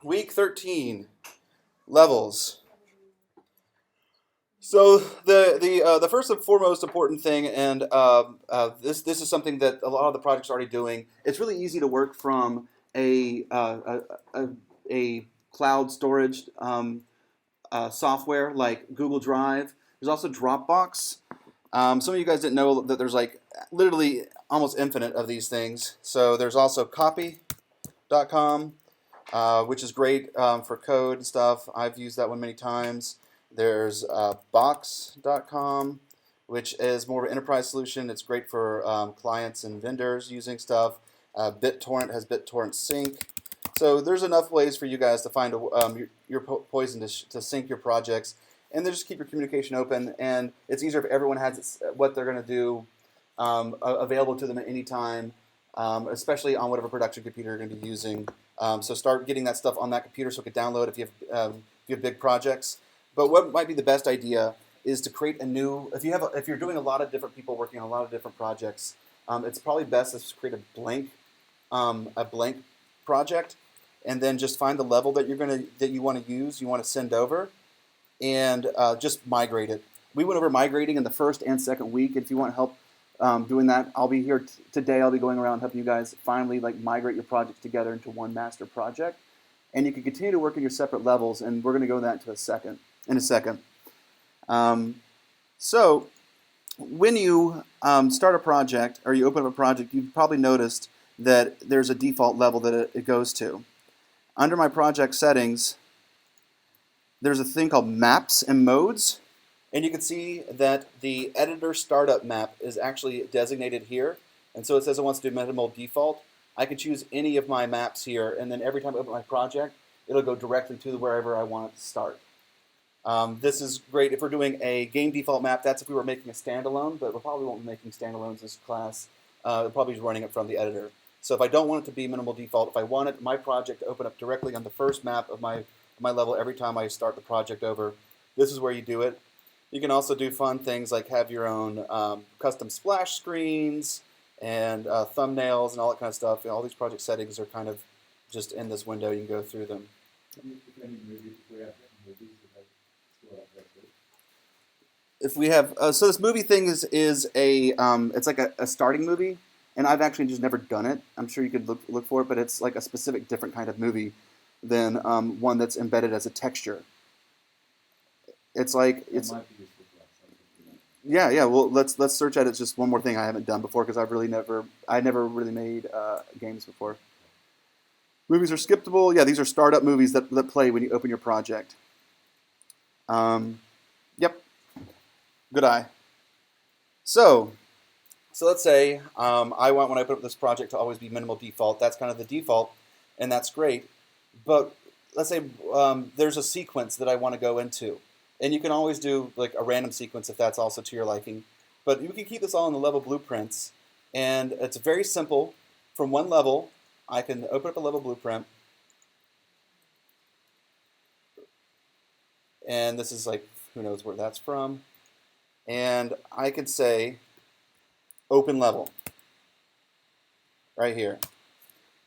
Week 13, levels. So the first and foremost important thing, and this is something that a lot of the projects are already doing. It's really easy to work from a cloud storage software like Google Drive. There's also Dropbox. Some of you guys didn't know that there's like literally almost infinite of these things. So there's also copy.com, which is great for code and stuff. I've used that one many times. There's box.com, which is more of an enterprise solution. It's great for clients and vendors using stuff. BitTorrent has BitTorrent Sync. So there's enough ways for you guys to find your poison to sync your projects, and then just keep your communication open. And it's easier if everyone has what they're going to do available to them at any time, especially on whatever production computer you're going to be using. So start getting that stuff on that computer so it can download if you have big projects. But what might be the best idea is to create a new. If you're doing a lot of different people working on a lot of different projects, it's probably best to create a blank project, and then just find the level that you want to use, you want to send over, and just migrate it. We went over migrating in the first and second week. If you want help doing that, I'll be here today. I'll be going around helping you guys finally migrate your projects together into one master project, and you can continue to work in your separate levels. And we're going to go into that in a second. So when you start a project or you open up a project, you've probably noticed that there's a default level that it goes to. Under my project settings, there's a thing called maps and modes. And you can see that the editor startup map is actually designated here. And so it says it wants to do minimal default. I can choose any of my maps here, and then every time I open my project, it'll go directly to wherever I want it to start. This is great if we're doing a game default map. That's if we were making a standalone, but we probably won't be making standalones this class. We'll probably be running it from the editor. So if I don't want it to be minimal default, if I want my project to open up directly on the first map of my level every time I start the project over, this is where you do it. You can also do fun things like have your own custom splash screens and thumbnails and all that kind of stuff. All these project settings are kind of just in this window. You can go through them. If we have so this movie thing is a it's like a starting movie, and I've actually just never done it. I'm sure you could look for it, but it's like a specific different kind of movie than one that's embedded as a texture. It's like it's yeah. Well, let's search at it. It's just one more thing I haven't done before because I never really made games before. Movies are skippable. Yeah, these are startup movies that play when you open your project. Yep. Good eye. So let's say I want when I put up this project to always be minimal default. That's kind of the default, and that's great. But let's say there's a sequence that I want to go into. And you can always do like a random sequence if that's also to your liking. But you can keep this all in the level blueprints. And it's very simple. From one level, I can open up a level blueprint. And this is like, who knows where that's from. And I could say open level right here.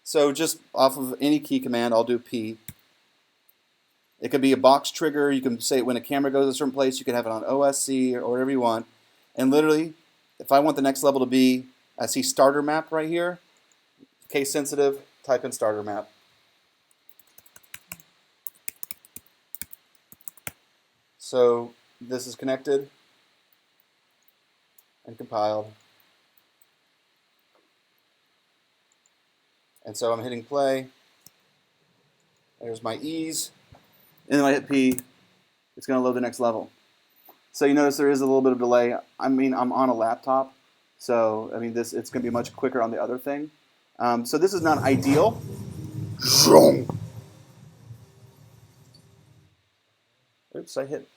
So just off of any key command, I'll do P. It could be a box trigger. You can say when a camera goes a certain place, you can have it on OSC or whatever you want. And literally, if I want the next level to be, I see starter map right here. Case sensitive, type in starter map. So this is connected and compiled. And so I'm hitting play. There's my ease. And then when I hit P, it's going to load the next level. So you notice there is a little bit of delay. I mean, I'm on a laptop, so I mean, it's going to be much quicker on the other thing. So this is not ideal. Oops, I hit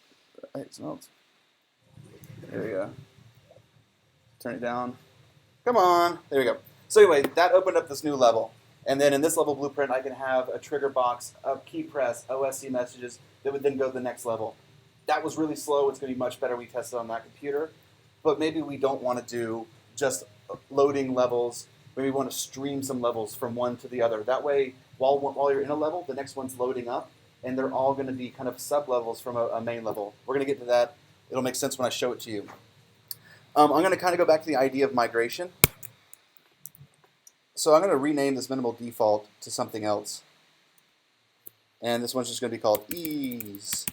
something else. There we go. Turn it down. Come on. There we go. So anyway, that opened up this new level. And then in this level blueprint, I can have a trigger box of key press, OSC messages that would then go to the next level. That was really slow. It's going to be much better. We tested on that computer. But maybe we don't want to do just loading levels. Maybe we want to stream some levels from one to the other. That way, while you're in a level, the next one's loading up, and they're all going to be kind of sub-levels from a main level. We're going to get to that. It'll make sense when I show it to you. I'm going to kind of go back to the idea of migration. So I'm going to rename this minimal default to something else. And this one's just going to be called ease.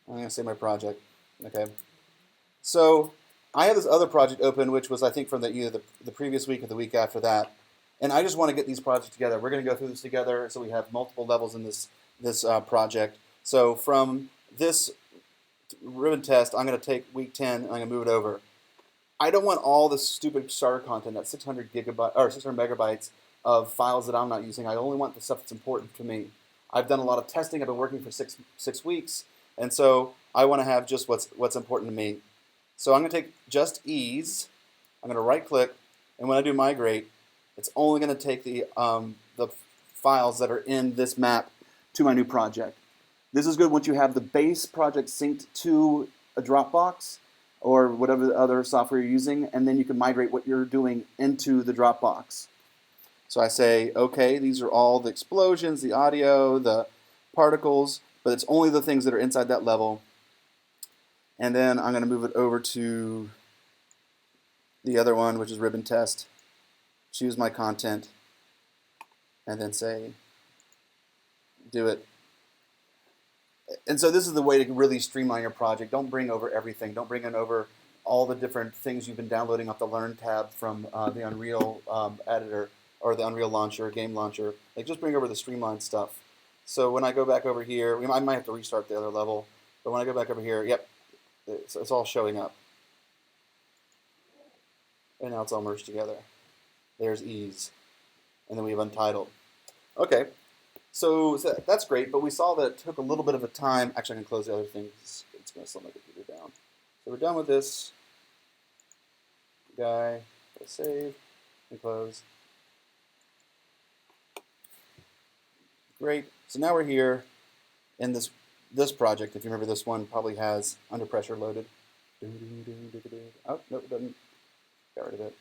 I'm going to say my project. Okay. So I have this other project open, which was, I think, from either the previous week or the week after that. And I just want to get these projects together. We're going to go through this together, so we have multiple levels in this project. So from this ribbon test, I'm going to take week 10, and I'm going to move it over. I don't want all this stupid starter content, that's 600 megabytes of files that I'm not using. I only want the stuff that's important to me. I've done a lot of testing. I've been working for six weeks, and so I want to have just what's important to me. So I'm going to take just ease. I'm going to right-click, and when I do migrate, it's only going to take the files that are in this map to my new project. This is good once you have the base project synced to a Dropbox or whatever other software you're using, and then you can migrate what you're doing into the Dropbox. So I say, okay, these are all the explosions, the audio, the particles, but it's only the things that are inside that level. And then I'm going to move it over to the other one, which is ribbon test. Choose my content, and then say, do it. And so this is the way to really streamline your project. Don't bring over everything. Don't bring in over all the different things you've been downloading off the Learn tab from the Unreal editor or the Unreal launcher, game launcher. Like, just bring over the streamlined stuff. So when I go back over here, I might have to restart the other level, but when I go back over here, yep, it's all showing up. And now it's all merged together. There's ease. And then we have Untitled. Okay. So that's great, but we saw that it took a little bit of a time. Actually, I can close the other thing. It's going to slow my computer down. So we're done with this guy. Save and close. Great. So now we're here in this project. If you remember, this one probably has Under Pressure loaded. Oh, no, it doesn't. Got rid of it.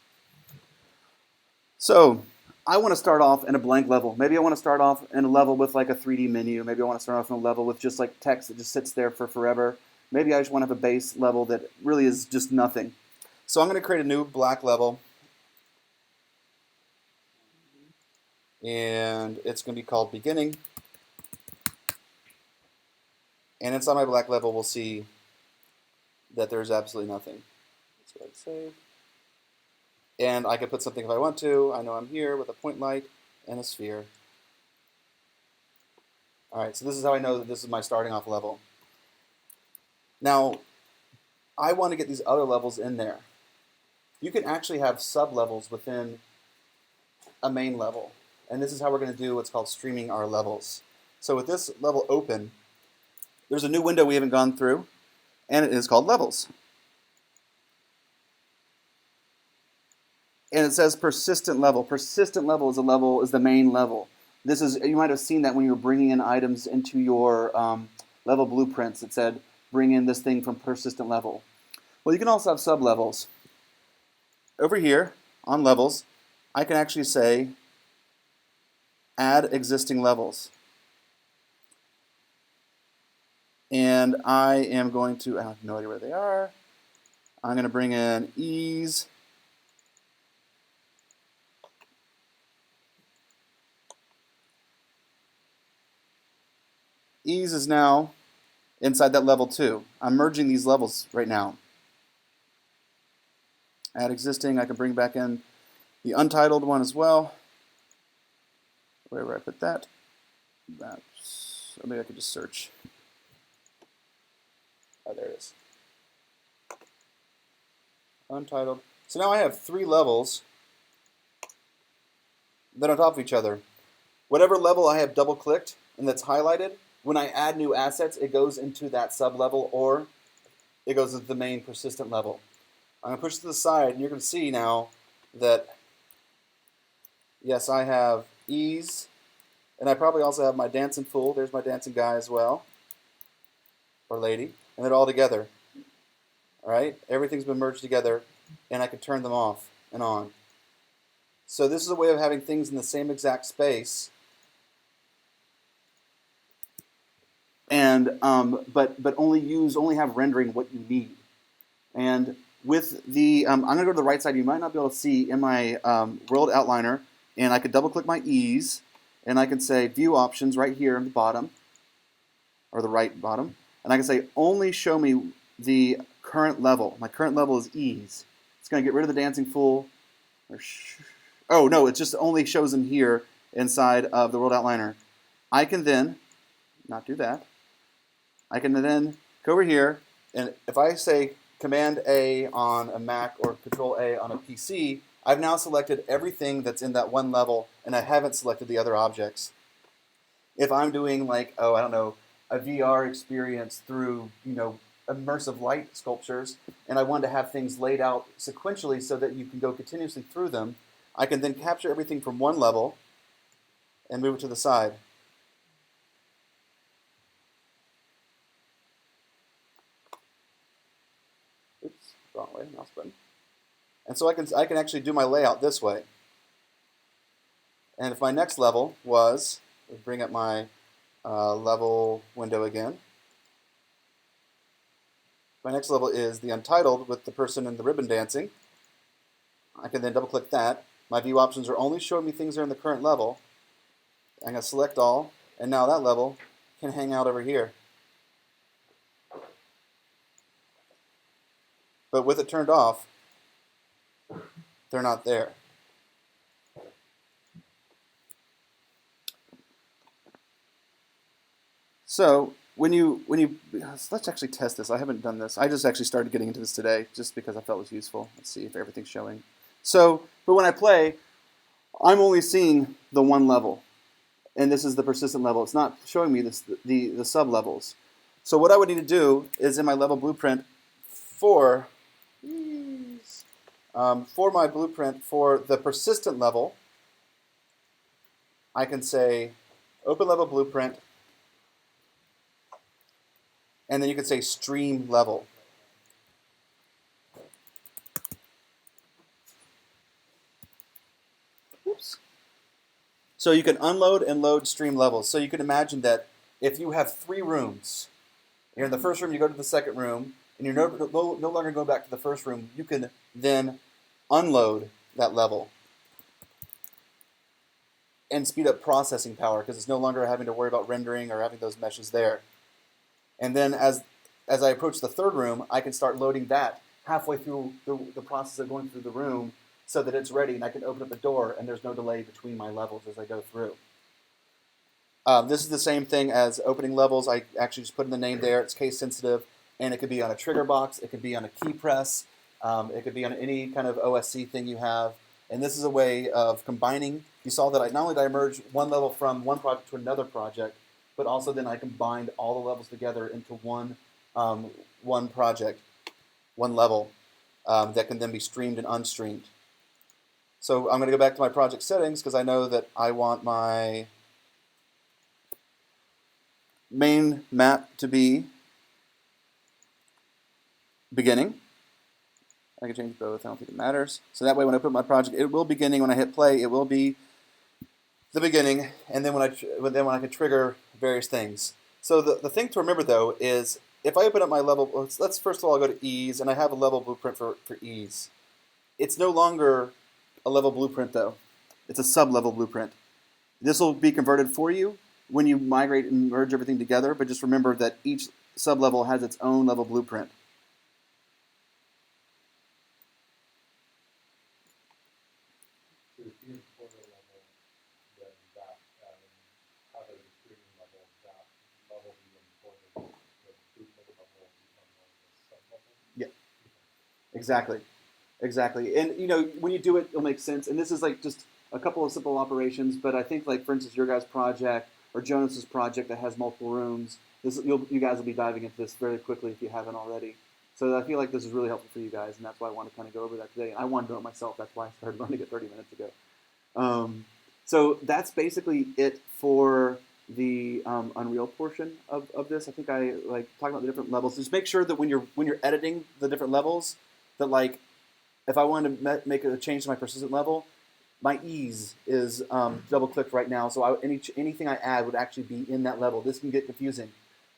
So I want to start off in a blank level. Maybe I want to start off in a level with like a 3D menu. Maybe I want to start off in a level with just like text that just sits there for forever. Maybe I just want to have a base level that really is just nothing. So I'm going to create a new black level. And it's going to be called Beginning. And inside my black level, we'll see that there's absolutely nothing. Let's go ahead and save. And I can put something if I want to. I know I'm here with a point light and a sphere. All right, so this is how I know that this is my starting off level. Now, I want to get these other levels in there. You can actually have sub-levels within a main level. And this is how we're going to do what's called streaming our levels. So with this level open, there's a new window we haven't gone through, and it is called Levels. And it says persistent level. Persistent level is the main level. This is, you might have seen that when you were bringing in items into your level blueprints. It said bring in this thing from persistent level. Well, you can also have sub-levels. Over here on levels, I can actually say add existing levels. And I am going to, I have no idea where they are. I'm going to bring in ease. Ease is now inside that level 2. I'm merging these levels right now. Add existing, I can bring back in the untitled one as well. Where would I put that? That's, or maybe I could just search. Oh, there it is. Untitled. So now I have 3 levels that are on top of each other. Whatever level I have double-clicked and that's highlighted, when I add new assets, it goes into that sub-level or it goes into the main persistent level. I'm going to push to the side, and you're going to see now that, yes, I have ease, and I probably also have my dancing fool. There's my dancing guy as well, or lady, and they're all together. All right? Everything's been merged together, and I can turn them off and on. So this is a way of having things in the same exact space, and but only have rendering what you need. And with the I'm going to go to the right side. You might not be able to see in my world outliner, and I could double click my ease, and I can say view options right here in the bottom, or the right bottom, and I can say only show me the current level. My current level is ease. It's going to get rid of the dancing fool. Oh no, it just only shows them here inside of the world outliner. I can then not do that. I can then go over here, and if I say Command A on a Mac or Control A on a PC, I've now selected everything that's in that one level, and I haven't selected the other objects. If I'm doing like, oh, I don't know, a VR experience through, immersive light sculptures, and I want to have things laid out sequentially so that you can go continuously through them, I can then capture everything from one level and move it to the side. Oops, wrong way, mouse button. And so I can actually do my layout this way. And if my next level was, bring up my level window again. My next level is the Untitled with the person in the ribbon dancing. I can then double click that. My view options are only showing me things that are in the current level. I'm going to select all, and now that level can hang out over here. But with it turned off, they're not there. So let's actually test this. I haven't done this. I just actually started getting into this today just because I felt it was useful. Let's see if everything's showing. So, but when I play, I'm only seeing the one level, and this is the persistent level. It's not showing me the sub levels. So what I would need to do is in my level blueprint for my blueprint for the persistent level, I can say open level blueprint, and then you can say stream level. Oops. So you can unload and load stream levels. So you can imagine that if you have 3 rooms, you're in the first room, you go to the second room, and you're no longer going back to the first room, you can then unload that level and speed up processing power because it's no longer having to worry about rendering or having those meshes there. And then as I approach the third room, I can start loading that halfway through the process of going through the room so that it's ready and I can open up the door and there's no delay between my levels as I go through. This is the same thing as opening levels. I actually just put in the name there. It's case sensitive, and it could be on a trigger box. It could be on a key press. It could be on any kind of OSC thing you have. And this is a way of combining. You saw that not only did I merge one level from one project to another project, but also then I combined all the levels together into one project, one level that can then be streamed and unstreamed. So I'm going to go back to my project settings because I know that I want my main map to be beginning. I can change both. I don't think it matters. So that way when I put my project, it will beginning. When I hit play, it will be the beginning. And then when I can trigger various things. So the thing to remember, though, is if I open up my level, let's first of all go to ease, and I have a level blueprint for ease. It's no longer a level blueprint, though. It's a sub-level blueprint. This will be converted for you when you migrate and merge everything together, but just remember that each sub-level has its own level blueprint. Yeah, exactly. Exactly. And when you do it, it'll make sense. And this is like just a couple of simple operations, but I think like for instance your guys' project or Jonas's project that has multiple rooms, you guys will be diving into this very quickly if you haven't already. So I feel like this is really helpful for you guys, and that's why I want to kind of go over that today. I wanted to do it myself. That's why I started learning it 30 minutes ago. So that's basically it for the Unreal portion of this. I think I like talking about the different levels. Just make sure that when you're editing the different levels, that like if I wanted to make a change to my persistent level, my ease is double clicked right now, so anything I add would actually be in that level. This can get confusing.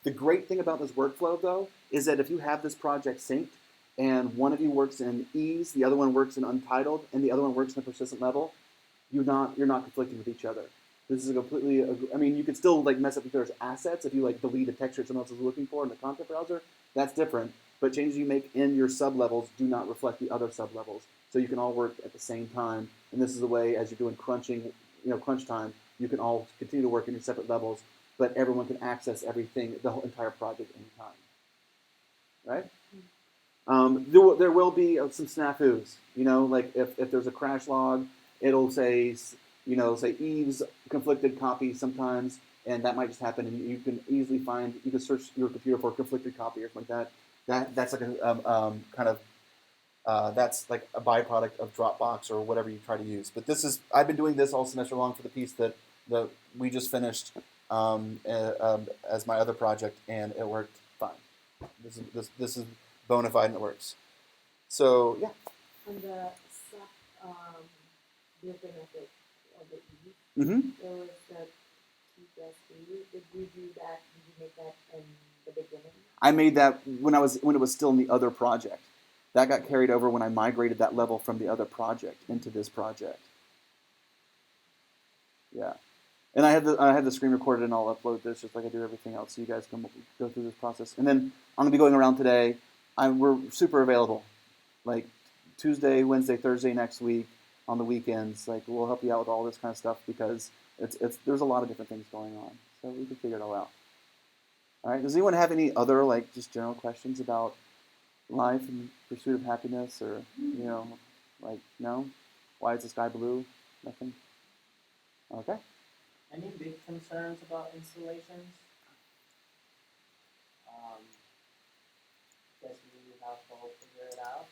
The great thing about this workflow, though, is that if you have this project synced and one of you works in ease, the other one works in untitled, and the other one works in the persistent level, you're not conflicting with each other. This is a completely. I mean, you could still like mess up each other's assets if you like delete a texture someone else is looking for in the content browser. That's different. But changes you make in your sublevels do not reflect the other sublevels. So you can all work at the same time. And this is the way, as you're doing crunching, crunch time, you can all continue to work in your separate levels, but everyone can access everything, the whole entire project anytime. Right? There will be some snafus. Like if there's a crash log, it'll say, say Eve's conflicted copy sometimes, and that might just happen, and you can easily find, you can search your computer for a conflicted copy or something like that. That's like a kind of that's like a byproduct of Dropbox or whatever you try to use. But I've been doing this all semester long for the piece that we just finished as my other project, and it worked fine. This is bona fide and it works. So yeah. On the sub built-in of the E, there was the TPSB. Did you do that? Did you make that in the beginning? I made that when it was still in the other project. That got carried over when I migrated that level from the other project into this project. Yeah. And I had the screen recorded, and I'll upload this just like I do everything else, so you guys can go through this process. And then I'm gonna be going around today. We're super available, like Tuesday, Wednesday, Thursday next week, on the weekends. Like we'll help you out with all this kind of stuff because there's a lot of different things going on, so we can figure it all out. All right. Does anyone have any other like just general questions about life and pursuit of happiness, or like no? Why is the sky blue? Nothing. Okay. Any big concerns about installations? Guess we have to figure it out.